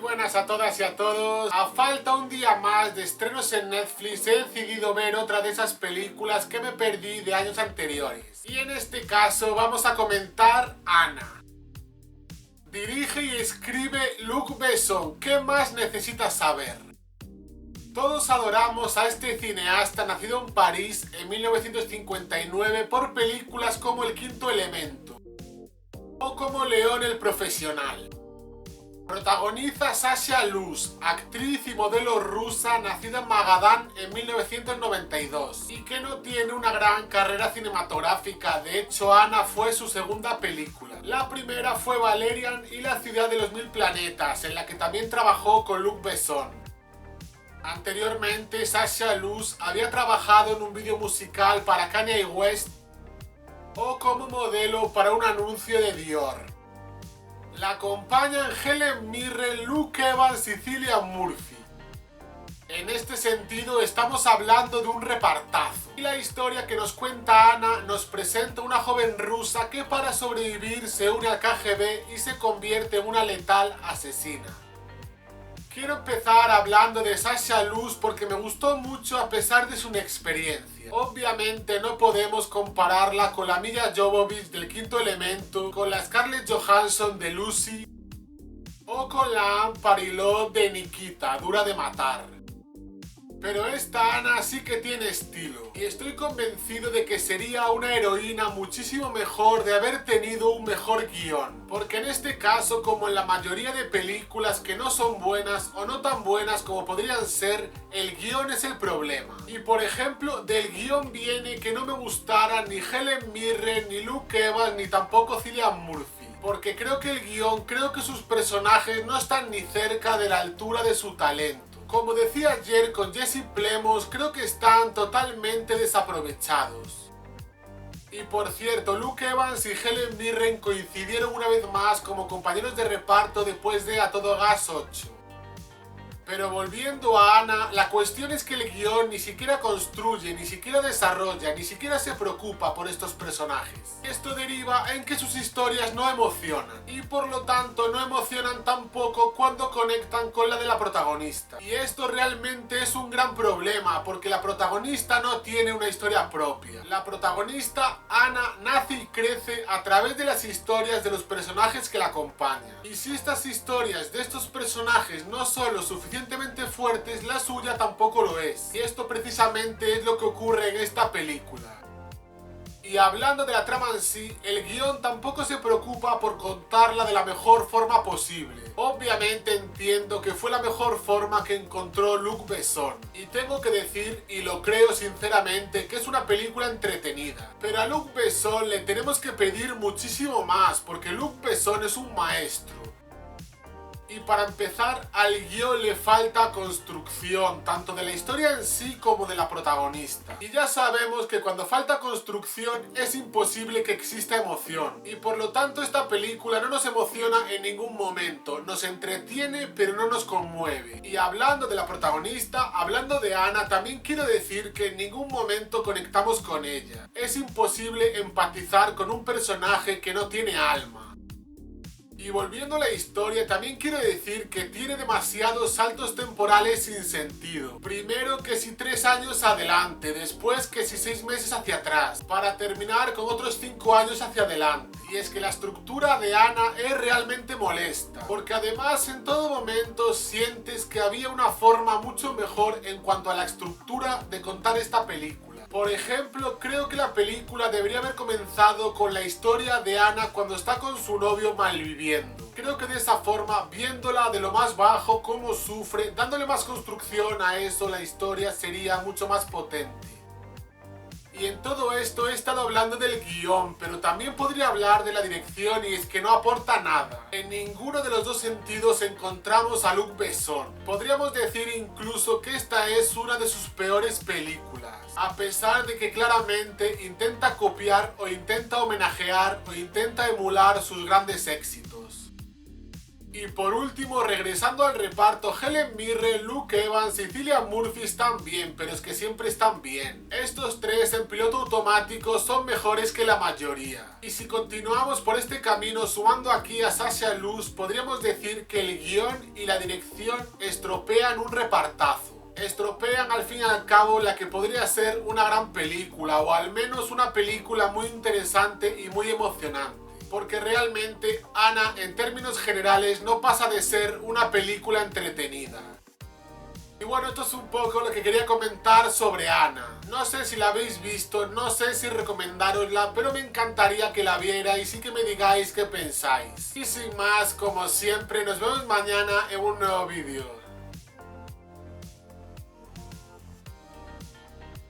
buenas a todas y a todos. A falta un día más de estrenos en Netflix, he decidido ver otra de esas películas que me perdí de años anteriores. Y en este caso vamos a comentar Anna. Dirige y escribe Luc Besson. ¿Qué más necesitas saber? Todos adoramos a este cineasta nacido en París en 1959 por películas como El Quinto Elemento o como León el Profesional. Protagoniza Sasha Luz, actriz y modelo rusa nacida en Magadán en 1992 y que no tiene una gran carrera cinematográfica. De hecho, Anna fue su segunda película. La primera fue Valerian y la ciudad de los mil planetas, en la que también trabajó con Luc Besson. Anteriormente, Sasha Luz había trabajado en un vídeo musical para Kanye West o como modelo para un anuncio de Dior. La acompañan Helen Mirren, Luke Evans y Cillian Murphy. En este sentido estamos hablando de un repartazo. Y la historia que nos cuenta Anna nos presenta una joven rusa que para sobrevivir se une al KGB y se convierte en una letal asesina. Quiero empezar hablando de Sasha Luz porque me gustó mucho a pesar de su inexperiencia. Obviamente no podemos compararla con la Milla Jovovich del Quinto Elemento, con la Scarlett Johansson de Lucy o con la Anne Parilot de Nikita, Dura de Matar. Pero esta Anna sí que tiene estilo y estoy convencido de que sería una heroína muchísimo mejor de haber tenido un mejor guión. Porque en este caso, como en la mayoría de películas que no son buenas o no tan buenas como podrían ser, el guión es el problema. Y por ejemplo, del guión viene que no me gustaran ni Helen Mirren, ni Luke Evans, ni tampoco Cillian Murphy. Porque creo que sus personajes no están ni cerca de la altura de su talento. Como decía ayer con Jesse Plemons, creo que están totalmente desaprovechados. Y por cierto, Luke Evans y Helen Mirren coincidieron una vez más como compañeros de reparto después de A Todo Gas 8. Pero volviendo a Anna, la cuestión es que el guión ni siquiera construye, ni siquiera desarrolla, ni siquiera se preocupa por estos personajes. Esto deriva en que sus historias no emocionan, y por lo tanto no emocionan tampoco cuando conectan con la de la protagonista. Y esto realmente es un gran problema, porque la protagonista no tiene una historia propia. La protagonista, Anna, nace y crece a través de las historias de los personajes que la acompañan. Y si estas historias de estos personajes no son lo suficientemente fuertes, la suya tampoco lo es. Y esto precisamente es lo que ocurre en esta película. Y hablando de la trama en sí, el guión tampoco se preocupa por contarla de la mejor forma posible. Obviamente entiendo que fue la mejor forma que encontró Luc Besson. Y tengo que decir, y lo creo sinceramente, que es una película entretenida. Pero a Luc Besson le tenemos que pedir muchísimo más, porque Luc Besson es un maestro. Y para empezar, al guión le falta construcción, tanto de la historia en sí como de la protagonista. Y ya sabemos que cuando falta construcción es imposible que exista emoción. Y por lo tanto esta película no nos emociona en ningún momento. Nos entretiene pero no nos conmueve. Y hablando de la protagonista, hablando de Anna, también quiero decir que en ningún momento conectamos con ella. Es imposible empatizar con un personaje que no tiene alma. Y volviendo a la historia, también quiero decir que tiene demasiados saltos temporales sin sentido. Primero que si 3 años adelante, después que si 6 meses hacia atrás, para terminar con otros 5 años hacia adelante. Y es que la estructura de Anna es realmente molesta, porque además en todo momento sientes que había una forma mucho mejor en cuanto a la estructura de contar esta película. Por ejemplo, creo que la película debería haber comenzado con la historia de Anna cuando está con su novio malviviendo. Creo que de esa forma, viéndola de lo más bajo, cómo sufre, dándole más construcción a eso, la historia sería mucho más potente. Y en todo esto he estado hablando del guión, pero también podría hablar de la dirección y es que no aporta nada. En ninguno de los dos sentidos encontramos a Luc Besson. Podríamos decir incluso que esta es una de sus peores películas. A pesar de que claramente intenta copiar o intenta homenajear o intenta emular sus grandes éxitos. Y por último, regresando al reparto, Helen Mirren, Luke Evans y Cillian Murphy están bien, pero es que siempre están bien. Estos tres en piloto automático son mejores que la mayoría. Y si continuamos por este camino sumando aquí a Sasha Luz, podríamos decir que el guión y la dirección estropean un repartazo. Estropean al fin y al cabo la que podría ser una gran película, o al menos una película muy interesante y muy emocionante. Porque realmente Anna, en términos generales, no pasa de ser una película entretenida. Y bueno, esto es un poco lo que quería comentar sobre Anna. No sé si la habéis visto, no sé si recomendárosla, pero me encantaría que la vierais y que me digáis qué pensáis. Y sin más, como siempre, nos vemos mañana en un nuevo vídeo.